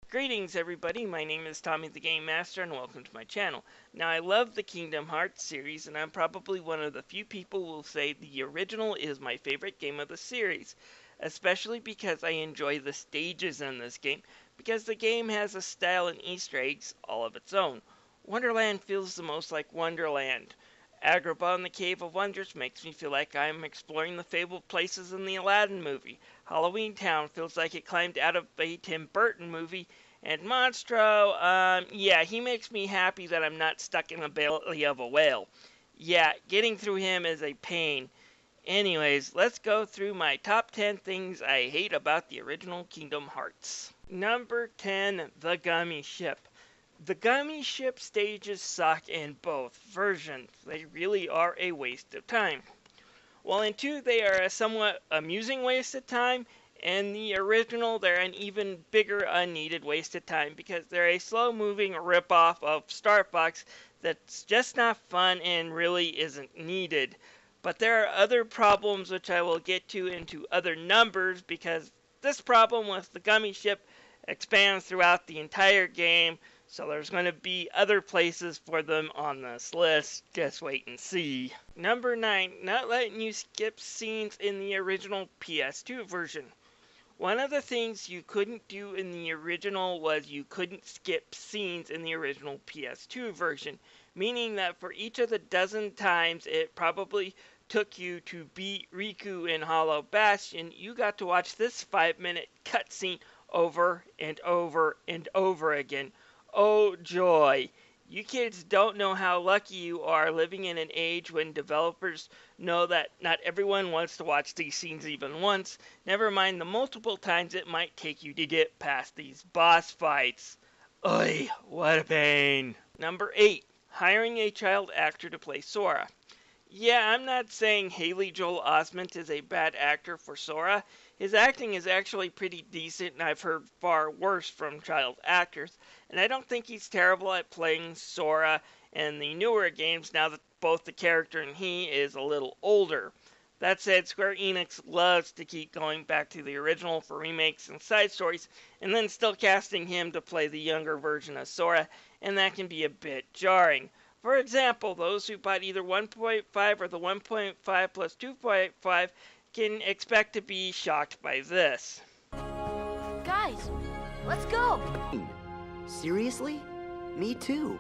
Greetings everybody, my name is Tommy the Game Master and welcome to my channel. Now I love the Kingdom Hearts series and I'm probably one of the few people who will say the original is my favorite game of the series. Especially because I enjoy the stages in this game, because the game has a style and Easter eggs all of its own. Wonderland feels the most like Wonderland. Agrabah in the Cave of Wonders makes me feel like I'm exploring the fabled places in the Aladdin movie. Halloween Town feels like it climbed out of a Tim Burton movie. And yeah, he makes me happy that I'm not stuck in the belly of a whale. Yeah, getting through him is a pain. Anyways, let's go through my top 10 things I hate about the original Kingdom Hearts. Number 10, the Gummi Ship. The Gummi Ship stages suck in both versions. They really are a waste of time. While in 2 they are a somewhat amusing waste of time, in the original they're an even bigger unneeded waste of time because they're a slow-moving rip-off of Star Fox that's just not fun and really isn't needed. But there are other problems which I will get to into other numbers because this problem with the Gummi Ship expands throughout the entire game. So there's going to be other places for them on this list. Just wait and see. Number 9, not letting you skip scenes in the original PS2 version. One of the things you couldn't do in the original was you couldn't skip scenes in the original PS2 version. Meaning that for each of the dozen times it probably took you to beat Riku in Hollow Bastion, you got to watch this 5-minute cutscene over and over and over again. Oh joy! You kids don't know how lucky you are living in an age when developers know that not everyone wants to watch these scenes even once, never mind the multiple times it might take you to get past these boss fights. Oy, what a pain. Number 8. Hiring a child actor to play Sora. Yeah, I'm not saying Haley Joel Osment is a bad actor for Sora. His acting is actually pretty decent, and I've heard far worse from child actors. And I don't think he's terrible at playing Sora in the newer games now that both the character and he is a little older. That said, Square Enix loves to keep going back to the original for remakes and side stories, and then still casting him to play the younger version of Sora, and that can be a bit jarring. For example, those who bought either 1.5 or the 1.5 plus 2.5 can expect to be shocked by this. Guys, let's go! Seriously? Me too.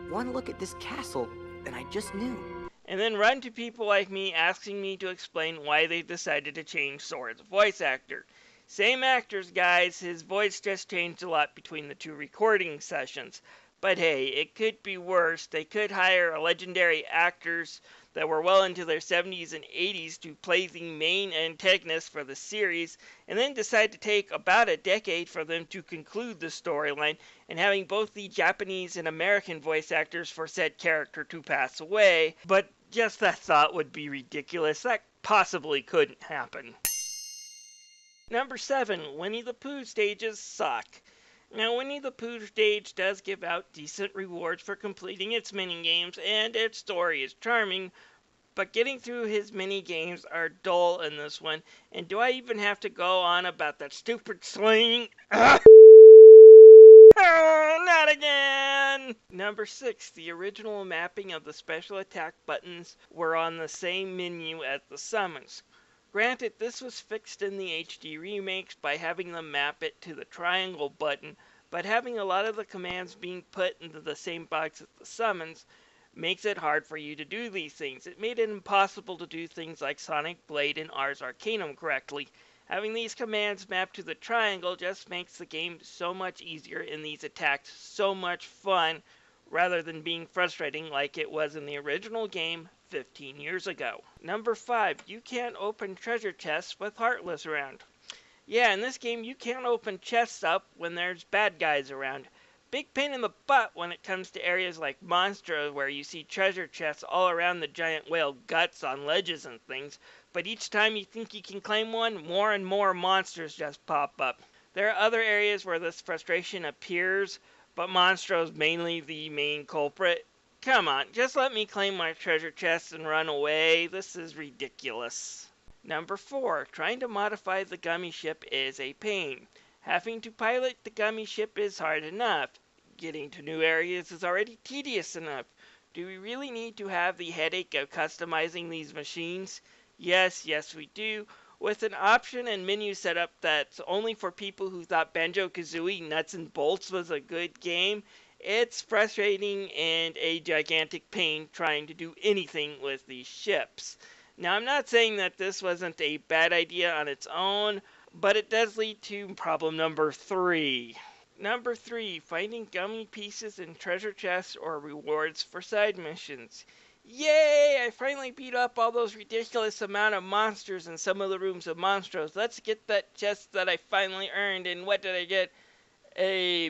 One look at this castle, and I just knew. And then run to people like me asking me to explain why they decided to change Sora's voice actor. Same actors, guys, his voice just changed a lot between the 2 recording sessions. But hey, it could be worse. They could hire legendary actors that were well into their 70s and 80s to play the main antagonists for the series, and then decide to take about a decade for them to conclude the storyline, and having both the Japanese and American voice actors for said character to pass away. But just that thought would be ridiculous. That possibly couldn't happen. Number 7, Winnie the Pooh stages suck. Now, Winnie the Pooh stage does give out decent rewards for completing its minigames, and its story is charming, but getting through his minigames are dull in this one, and do I even have to go on about that stupid sling? Not again! Number 6, the original mapping of the special attack buttons were on the same menu as the summons. Granted, this was fixed in the HD remakes by having them map it to the triangle button, but having a lot of the commands being put into the same box as the summons makes it hard for you to do these things. It made it impossible to do things like Sonic Blade and Ars Arcanum correctly. Having these commands mapped to the triangle just makes the game so much easier and these attacks so much fun, rather than being frustrating like it was in the original game 15 years ago. Number 5, you can't open treasure chests with Heartless around. Yeah, in this game you can't open chests up when there's bad guys around. Big pain in the butt when it comes to areas like Monstros where you see treasure chests all around the giant whale guts on ledges and things, but each time you think you can claim one, more and more monsters just pop up. There are other areas where this frustration appears, but Monstro's mainly the main culprit. Come on, just let me claim my treasure chest and run away. This is ridiculous. Number 4, trying to modify the Gummi Ship is a pain. Having to pilot the Gummi Ship is hard enough. Getting to new areas is already tedious enough. Do we really need to have the headache of customizing these machines? Yes, yes we do. With an option and menu setup that's only for people who thought Banjo-Kazooie Nuts and Bolts was a good game, it's frustrating and a gigantic pain trying to do anything with these ships. Now, I'm not saying that this wasn't a bad idea on its own, but it does lead to problem number 3. Number 3, finding gummy pieces in treasure chests or rewards for side missions. Yay! I finally beat up all those ridiculous amount of monsters in some of the rooms of Monstros. Let's get that chest that I finally earned, and what did I get? A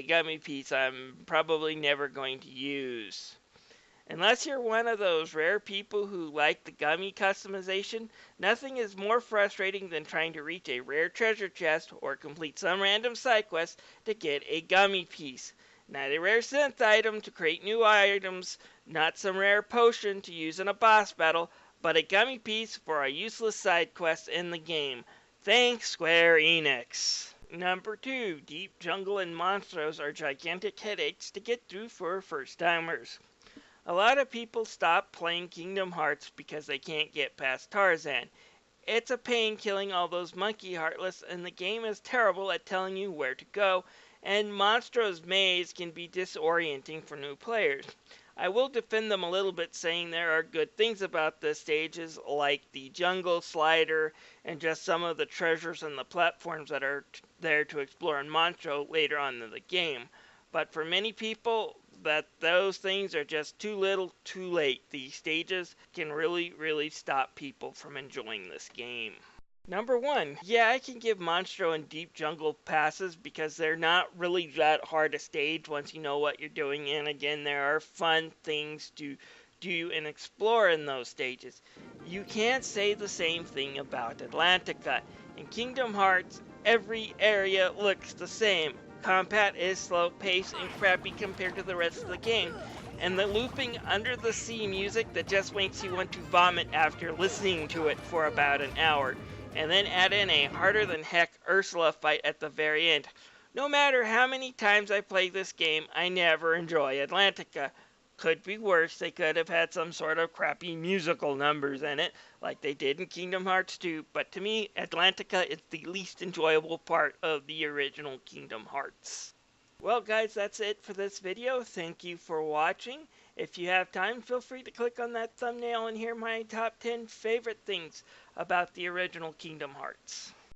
gummy piece I'm probably never going to use. Unless you're one of those rare people who like the gummy customization, nothing is more frustrating than trying to reach a rare treasure chest or complete some random side quest to get a gummy piece. Not a rare synth item to create new items, not some rare potion to use in a boss battle, but a gummy piece for a useless side quest in the game. Thanks, Square Enix. Number 2, Deep Jungle and Monstros are gigantic headaches to get through for first-timers. A lot of people stop playing Kingdom Hearts because they can't get past Tarzan. It's a pain killing all those monkey heartless, and the game is terrible at telling you where to go, and Monstro's maze can be disorienting for new players. I will defend them a little bit, saying there are good things about the stages, like the jungle slider and just some of the treasures and the platforms that are there to explore in Monstro later on in the game. But for many people, that those things are just too little, too late. These stages can really stop people from enjoying this game. Number 1, yeah, I can give Monstro and Deep Jungle passes because they're not really that hard a stage once you know what you're doing, and again, there are fun things to do and explore in those stages. You can't say the same thing about Atlantica. In Kingdom Hearts, every area looks the same. Combat is slow-paced and crappy compared to the rest of the game, and the looping under the sea music that just makes you want to vomit after listening to it for about an hour, and then add in a harder than heck Ursula fight at the very end. No matter how many times I play this game, I never enjoy Atlantica. Could be worse, they could have had some sort of crappy musical numbers in it, like they did in Kingdom Hearts 2, but to me, Atlantica is the least enjoyable part of the original Kingdom Hearts. Well guys, that's it for this video. Thank you for watching. If you have time, feel free to click on that thumbnail and hear my top 10 favorite things about the original Kingdom Hearts.